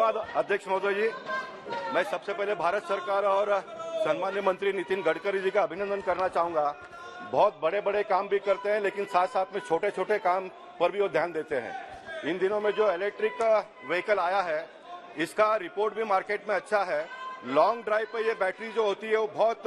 धन्यवाद अध्यक्ष महोदय जी। मैं सबसे पहले भारत सरकार और सम्मान्य मंत्री नितिन गडकरी जी का अभिनंदन करना चाहूंगा। बहुत बड़े बड़े काम भी करते हैं, लेकिन साथ साथ में छोटे छोटे काम पर भी वो ध्यान देते हैं। इन दिनों में जो इलेक्ट्रिक व्हीकल आया है, इसका रिपोर्ट भी मार्केट में अच्छा है। लॉन्ग ड्राइव पे ये बैटरी जो होती है वो बहुत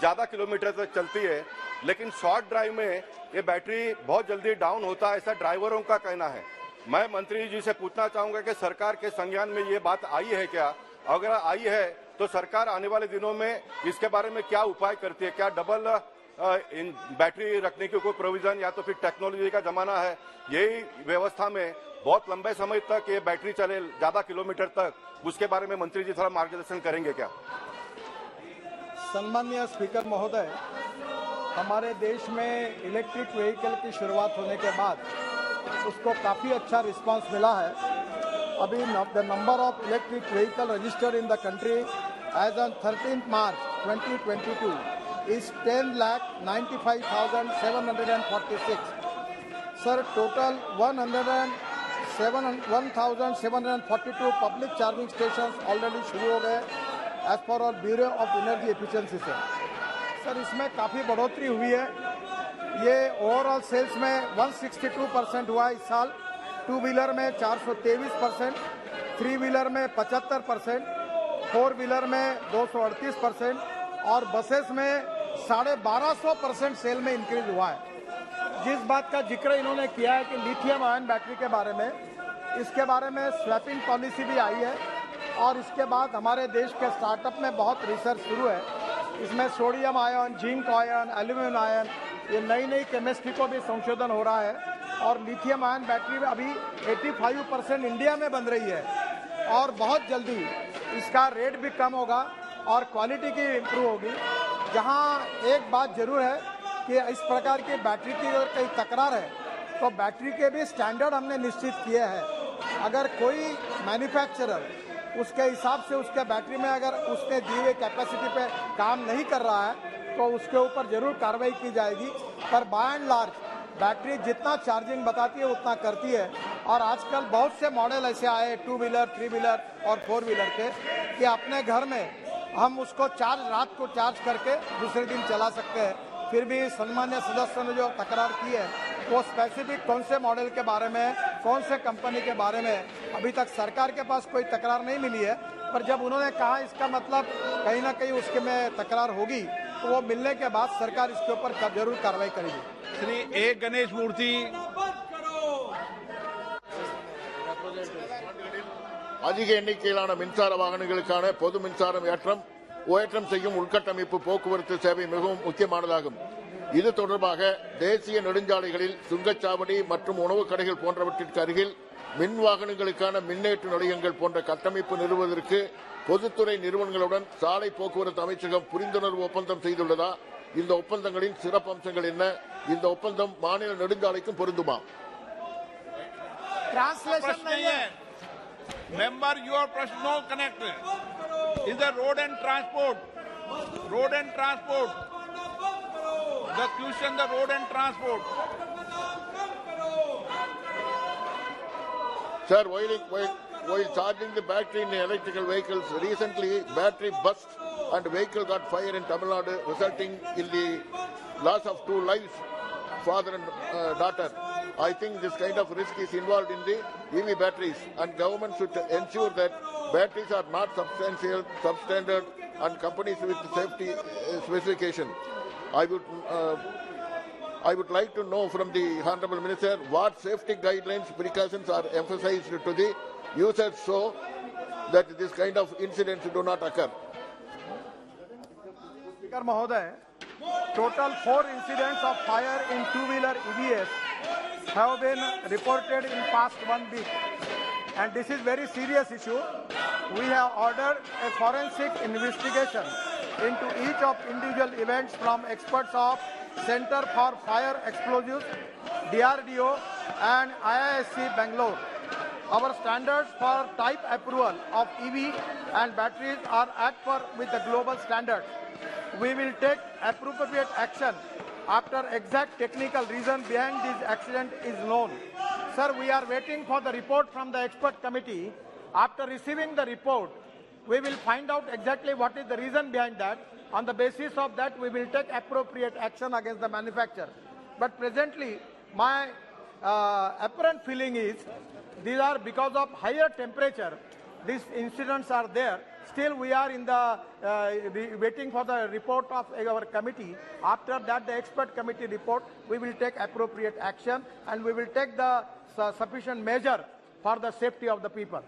ज्यादा किलोमीटर तक चलती है, लेकिन शॉर्ट ड्राइव में ये बैटरी बहुत जल्दी डाउन होता है, ऐसा ड्राइवरों का कहना है। मैं मंत्री जी से पूछना चाहूंगा कि सरकार के संज्ञान में ये बात आई है क्या? अगर आई है तो सरकार आने वाले दिनों में इसके बारे में क्या उपाय करती है? क्या डबल इन बैटरी रखने की कोई प्रोविजन, या तो फिर टेक्नोलॉजी का जमाना है, यही व्यवस्था में बहुत लंबे समय तक ये बैटरी चले ज्यादा किलोमीटर तक, उसके बारे में मंत्री जी थोड़ा मार्गदर्शन करेंगे क्या? सम्माननीय स्पीकर महोदय, हमारे देश में इलेक्ट्रिक व्हीकल की शुरुआत होने के बाद उसको काफ़ी अच्छा रिस्पांस मिला है। अभी the number of electric vehicle registered in the country as on 13 March 2022 is 10,95,746. Sir, total 1,742 public charging stations already शुरू हो गए as per our Bureau of Energy Efficiency से। सर, इसमें काफ़ी बढ़ोतरी हुई है। ये ओवरऑल सेल्स में 162% हुआ इस साल, टू व्हीलर में 423%, थ्री व्हीलर में 75%, फोर व्हीलर में 238% और बसेस में 1250% सेल में इंक्रीज हुआ है। जिस बात का जिक्र इन्होंने किया है कि लिथियम आयन बैटरी के बारे में, इसके बारे में स्वैपिंग पॉलिसी भी आई है और इसके बाद हमारे देश के स्टार्टअप में बहुत रिसर्च शुरू है। इसमें sodium ion, zinc ion, aluminium ion, ये नई नई केमिस्ट्री को भी संशोधन हो रहा है और लिथियम आयन बैटरी अभी 85% इंडिया में बन रही है और बहुत जल्दी इसका रेट भी कम होगा और क्वालिटी की इम्प्रूव होगी। जहां एक बात जरूर है कि इस प्रकार की बैटरी की अगर कहीं तकरार है तो बैटरी के भी स्टैंडर्ड हमने निश्चित किए हैं। अगर कोई मैन्युफैक्चरर उसके हिसाब से उसके बैटरी में अगर उसने दी हुई कैपेसिटी पे काम नहीं कर रहा है तो उसके ऊपर जरूर कार्रवाई की जाएगी। पर बाय एंड लार्ज बैटरी जितना चार्जिंग बताती है उतना करती है और आजकल बहुत से मॉडल ऐसे आए टू व्हीलर, थ्री व्हीलर और फोर व्हीलर के कि अपने घर में हम उसको रात को चार्ज करके दूसरे दिन चला सकते हैं। फिर भी सम्मान्य सदस्यों ने जो तकरार की है वो स्पेसिफिक कौन से मॉडल के बारे में, कौन से कंपनी के बारे में, अभी तक सरकार के पास कोई तकरार नहीं मिली है। पर जब उन्होंने कहा इसका मतलब कहीं ना कहीं उसके में तकरार होगी तो वो मिलने के बाद सरकार इसके ऊपर जरूर कार्रवाई करेगी। श्री ए गणेश मूर्ति। அதிக எண்ணிக்கையிலான மின்சார வாகனங்களுக்கான பொது மின்சாரம் ஏற்றம் செய்யும் உள்கட்டமைப்பு போக்குவரத்து சேவை மிகவும் முக்கியமானதாகும். இது தொடர்பாக தேசிய நெடுஞ்சாலைகளில் சுங்கச்சாவடி மற்றும் உணவு கடைகள் போன்றவற்றிற்கு அருகில் மின் வாகனங்களுக்கான மின்னேற்று நிலையங்கள் போன்ற கட்டமைப்பு நிறுவுவதற்கு பொதுத்துறை நிறுவனங்களுடன் சாலை போக்குவரத்து அமைச்சகம் புரிந்துணர்வு ஒப்பந்தம் செய்துள்ளதா? இந்த ஒப்பந்தங்களின் சிறப்பம்சங்கள் என்ன? இந்த ஒப்பந்தம் மாநில நெடுஞ்சாலைக்கும் பொருந்துமா? Member, your question no connected. Is the road and transport. The question, the road and transport. Sir, while charging the battery in electrical vehicles, recently battery burst and vehicle got fire in Tamil Nadu, resulting in the loss of 2 lives, father and daughter. I think this kind of risk is involved in the EV batteries, and government should ensure that batteries are not substandard and companies with safety specification. I would like to know from the Honorable Minister what safety guidelines, precautions are emphasized to the users so that this kind of incidents do not occur. Speaker Mahoday, total 4 incidents of fire in two-wheeler EVs have been reported in past 1 week, and this is very serious issue. We have ordered a forensic investigation into each of individual events from experts of Center for Fire Explosives, DRDO and IISc Bangalore. Our standards for type approval of EV and batteries are at par with the global standards. We will take appropriate action after exact technical reason behind this accident is known. Sir, we are waiting for the report from the expert committee After receiving the report, we will find out exactly what is the reason behind that. On the basis of that, we will take appropriate action against the manufacturer. But presently, my apparent feeling is these are because of higher temperature. These incidents are there. Still, we are in the waiting for the report of our committee. After that, the expert committee report, we will take appropriate action and we will take the sufficient measure for the safety of the people.